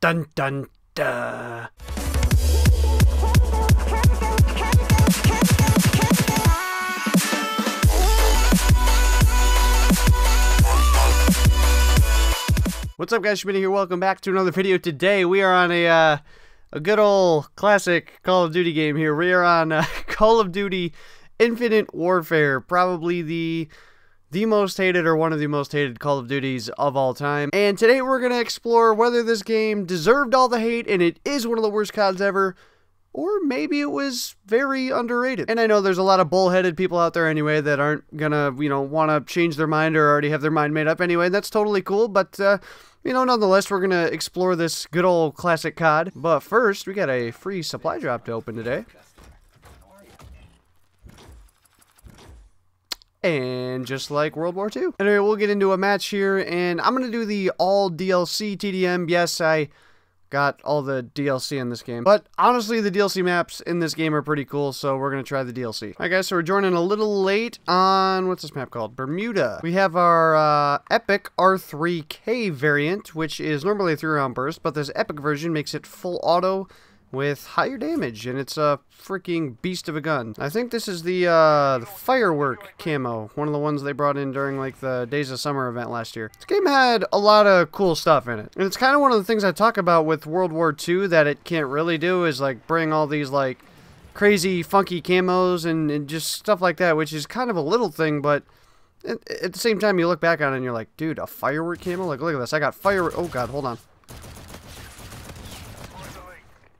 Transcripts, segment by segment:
Dun dun dun. What's up, guys? Schmitty here. Welcome back to another video. Today we are on a good old classic Call of Duty game here. We are on Call of Duty Infinite Warfare, probably the most hated or one of the most hated Call of Duties of all time. And today we're going to explore whether this game deserved all the hate and it is one of the worst CODs ever, or maybe it was very underrated. And I know there's a lot of bullheaded people out there anyway that aren't gonna, want to change their mind or already have their mind made up anyway. That's totally cool, but, nonetheless, we're gonna explore this good old classic COD. But first, we got a free supply drop to open today. And just like World War II. Anyway, we'll get into a match here, and I'm gonna do the all DLC TDM. Yes, I got all the DLC in this game, but honestly the DLC maps in this game are pretty cool, so we're gonna try the DLC. Alright guys, so we're joining a little late on, what's this map called? Bermuda. We have our epic R3K variant, which is normally a 3-round burst, but this epic version makes it full auto with higher damage, and it's a freaking beast of a gun. I think this is the firework camo, one of the ones they brought in during like the Days of Summer event last year. This game had a lot of cool stuff in it, and it's kind of one of the things I talk about with World War II that it can't really do, is like bring all these like crazy funky camos and just stuff like that, which is kind of a little thing, but at the same time you look back on it and you're like, dude, a firework camo? Like, look at this, I got firework. Oh god, hold on.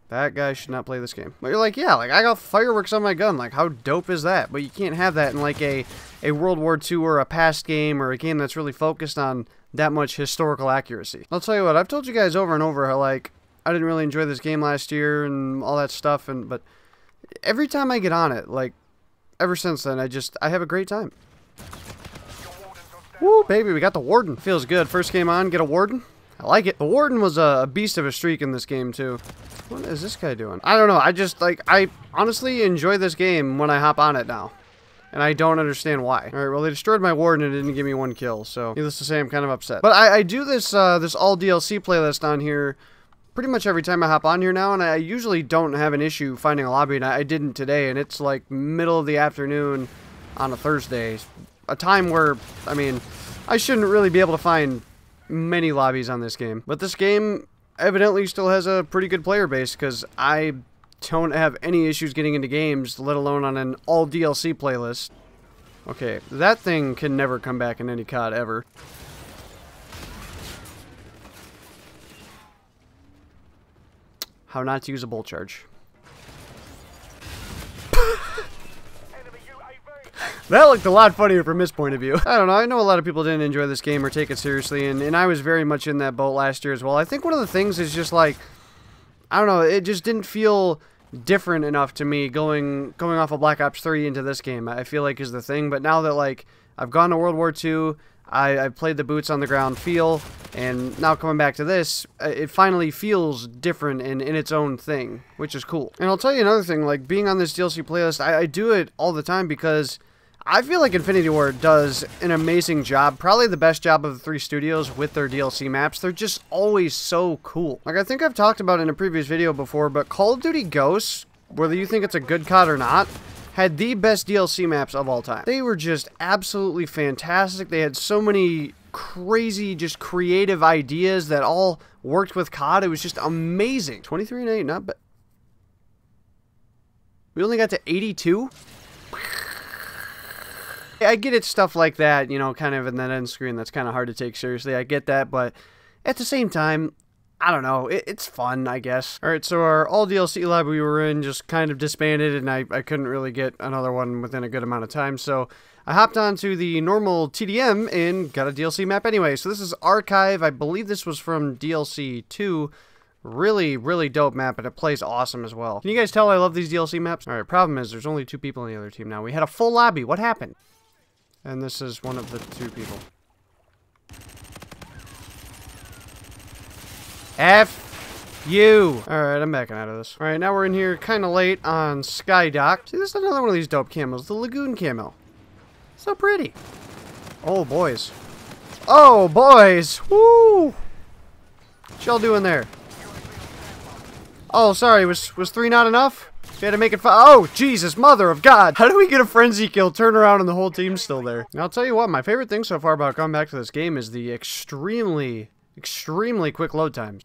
That guy should not play this game. But you're like, yeah, like I got fireworks on my gun. Like, how dope is that? But you can't have that in like a World War II or a past game or a game that's really focused on that much historical accuracy. I'll tell you what, I've told you guys over and over how like I didn't really enjoy this game last year and all that stuff, but every time I get on it, like ever since then, I have a great time. Woo, baby, we got the Warden. Feels good. First game on, get a Warden. I like it. The Warden was a beast of a streak in this game too. What is this guy doing? I don't know. I honestly enjoy this game when I hop on it now. And I don't understand why. Alright, well, they destroyed my Warden and didn't give me one kill, so needless to say, I'm kind of upset. But I do this this all DLC playlist on here pretty much every time I hop on here now, and I usually don't have an issue finding a lobby, and I didn't today, and it's like middle of the afternoon on a Thursday. A time where, I mean, I shouldn't really be able to find many lobbies on this game. But this game evidently still has a pretty good player base, because I don't have any issues getting into games, let alone on an all DLC playlist. Okay, that thing can never come back in any COD ever. How not to use a bolt charge. That looked a lot funnier from his point of view. I don't know, I know a lot of people didn't enjoy this game or take it seriously, and I was very much in that boat last year as well. I think one of the things is just like, I don't know, it just didn't feel different enough to me going off of Black Ops 3 into this game, I feel like is the thing. But now that like I've gone to World War II, I've played the boots on the ground feel, and now coming back to this, it finally feels different in its own thing, which is cool. And I'll tell you another thing, like being on this DLC playlist, I do it all the time because I feel like Infinity Ward does an amazing job, probably the best job of the 3 studios with their DLC maps. They're just always so cool. Like I think I've talked about in a previous video before, but Call of Duty Ghosts, whether you think it's a good COD or not, had the best DLC maps of all time. They were just absolutely fantastic. They had so many crazy, just creative ideas that all worked with COD. It was just amazing. 23 and 8, not bad. We only got to 82? I get it, stuff like that, kind of in that end screen, that's kind of hard to take seriously. I get that, but at the same time, I don't know, it's fun, I guess. Alright, so our all DLC lobby we were in just kind of disbanded, and I couldn't really get another one within a good amount of time, so I hopped onto the normal TDM and got a DLC map anyway. So this is Archive. I believe this was from DLC 2. Really, really dope map, and it plays awesome as well. Can you guys tell I love these DLC maps? Alright, problem is there's only 2 people in the other team now. We had a full lobby. What happened? And this is one of the 2 people. F you! Alright, I'm backing out of this. Alright, now we're in here kind of late on Skydock. See, this is another one of these dope camos. The Lagoon camo. So pretty. Oh, boys. Oh, boys! Woo! What y'all doing there? Oh, sorry, was 3 not enough? We had to make it 5. Oh, Jesus, mother of God. How do we get a frenzy kill, turn around, and the whole team's still there? And I'll tell you what, my favorite thing so far about coming back to this game is the extremely quick load times.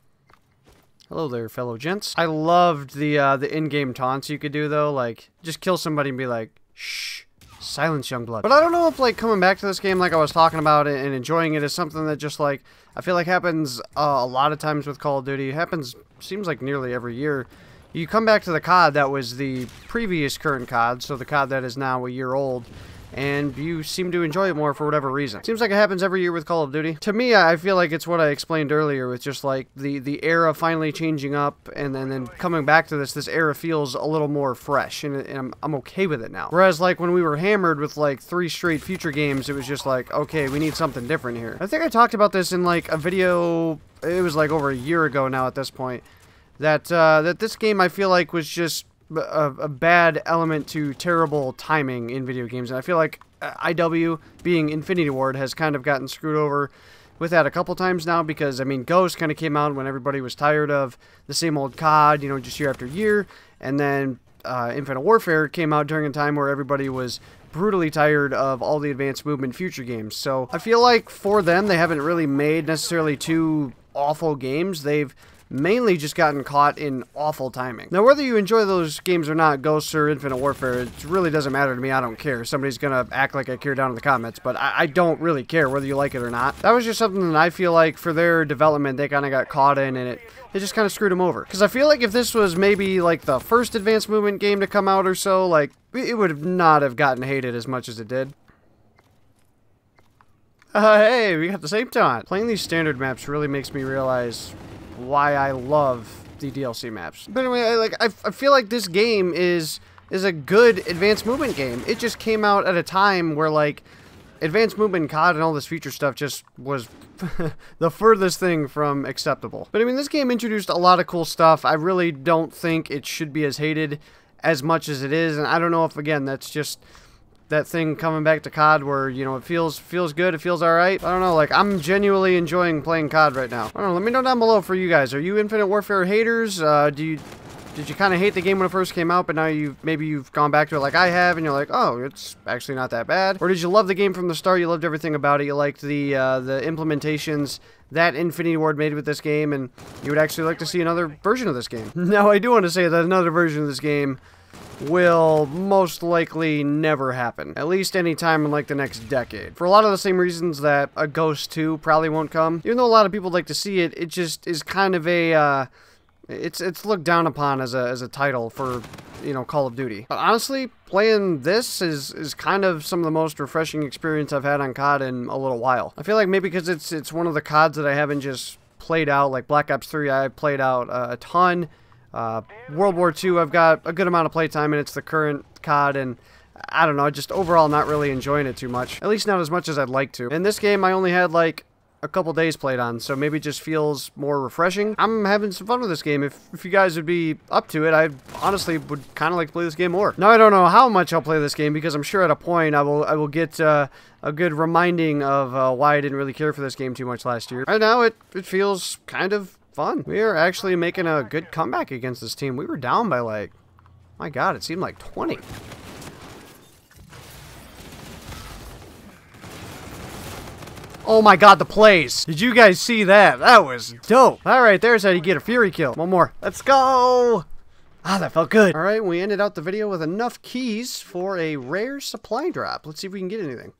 Hello there, fellow gents. I loved the in-game taunts you could do, though. Like, just kill somebody and be like, shh. Silence, young blood. But I don't know if, like, coming back to this game like I was talking about it and enjoying it is something that just, like, I feel like happens a lot of times with Call of Duty. It happens, seems like nearly every year. You come back to the COD that was the previous current COD, so the COD that is now a year old, and you seem to enjoy it more for whatever reason. Seems like it happens every year with Call of Duty. To me, I feel like it's what I explained earlier with just like the era finally changing up, and then coming back to this era feels a little more fresh, and I'm okay with it now. Whereas like when we were hammered with like 3 straight future games, it was just like, okay, we need something different here. I think I talked about this in like a video, it was like over a year ago now at this point, that this game I feel like was just a bad element to terrible timing in video games, and I feel like IW, being Infinity Ward, has kind of gotten screwed over with that a couple times now, because I mean Ghost kind of came out when everybody was tired of the same old COD, you know, just year after year, and then Infinite Warfare came out during a time where everybody was brutally tired of all the advanced movement future games. So I feel like for them, they haven't really made necessarily 2 awful games. They've mainly just gotten caught in awful timing. Now, whether you enjoy those games or not, Ghosts or Infinite Warfare, it really doesn't matter to me. I don't care. Somebody's gonna act like I care down in the comments, but I don't really care whether you like it or not. That was just something that I feel like for their development, they kind of got caught in, and it just kind of screwed them over. Because I feel like if this was maybe like the first advanced movement game to come out or so, like, it would not have gotten hated as much as it did. Hey, we got the same taunt. Playing these standard maps really makes me realize why I love the DLC maps. But anyway, I feel like this game is a good advanced movement game. It just came out at a time where like advanced movement COD and all this future stuff just was the furthest thing from acceptable. But I mean, this game introduced a lot of cool stuff. I really don't think it should be as hated as much as it is, and I don't know if, again, that's just that thing coming back to COD where, you know, it feels good, it feels alright. I don't know, like, I'm genuinely enjoying playing COD right now. I don't know, let me know down below for you guys. Are you Infinite Warfare haters? Did you kind of hate the game when it first came out, but now maybe you've gone back to it like I have, and you're like, oh, it's actually not that bad? Or did you love the game from the start, you loved everything about it, you liked the implementations that Infinity Ward made with this game, and you would actually like to see another version of this game? Now, I do want to say that another version of this game will most likely never happen. At least any time in like the next decade. For a lot of the same reasons that a Ghost 2 probably won't come. Even though a lot of people like to see it, it just is kind of a, it's looked down upon as a title for, you know, Call of Duty. But honestly, playing this is kind of some of the most refreshing experience I've had on COD in a little while. I feel like maybe because it's one of the CODs that I haven't just played out, like Black Ops 3, I played out a ton. World War II, I've got a good amount of playtime, and it's the current COD, and I don't know, just overall not really enjoying it too much. At least not as much as I'd like to. In this game, I only had like a couple days played on, so maybe it just feels more refreshing. I'm having some fun with this game. If you guys would be up to it, I honestly would kind of like to play this game more. Now, I don't know how much I'll play this game, because I'm sure at a point I will get a good reminding of why I didn't really care for this game too much last year. Right now, it feels kind of fun. We are actually making a good comeback against this team. We were down by like, my god, it seemed like 20. Oh my god, the plays. Did you guys see that? That was dope. Alright, there's how you get a Fury kill. One more. Let's go. Ah, that felt good. Alright, we ended out the video with enough keys for a rare supply drop. Let's see if we can get anything.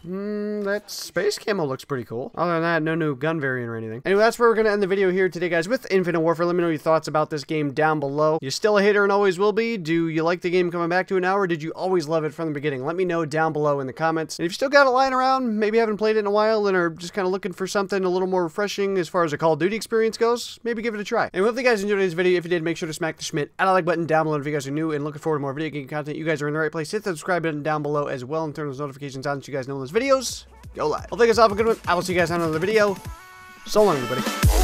That space camo looks pretty cool. Other than that, no new gun variant or anything. Anyway, that's where we're going to end the video here today, guys, with Infinite Warfare. Let me know your thoughts about this game down below. You still a hater and always will be? Do you like the game coming back to it now, or did you always love it from the beginning? Let me know down below in the comments. And if you still got it lying around, maybe haven't played it in a while, and are just kind of looking for something a little more refreshing as far as a Call of Duty experience goes, maybe give it a try. And hopefully you guys enjoyed today's video. If you did, make sure to smack the Schmidt and a like button down below. If you guys are new and looking forward to more video game content, you guys are in the right place. Hit the subscribe button down below as well, and turn those notifications on so you guys know those videos go live. Well, thank you guys all have a good one. I will see you guys on another video. So long, everybody.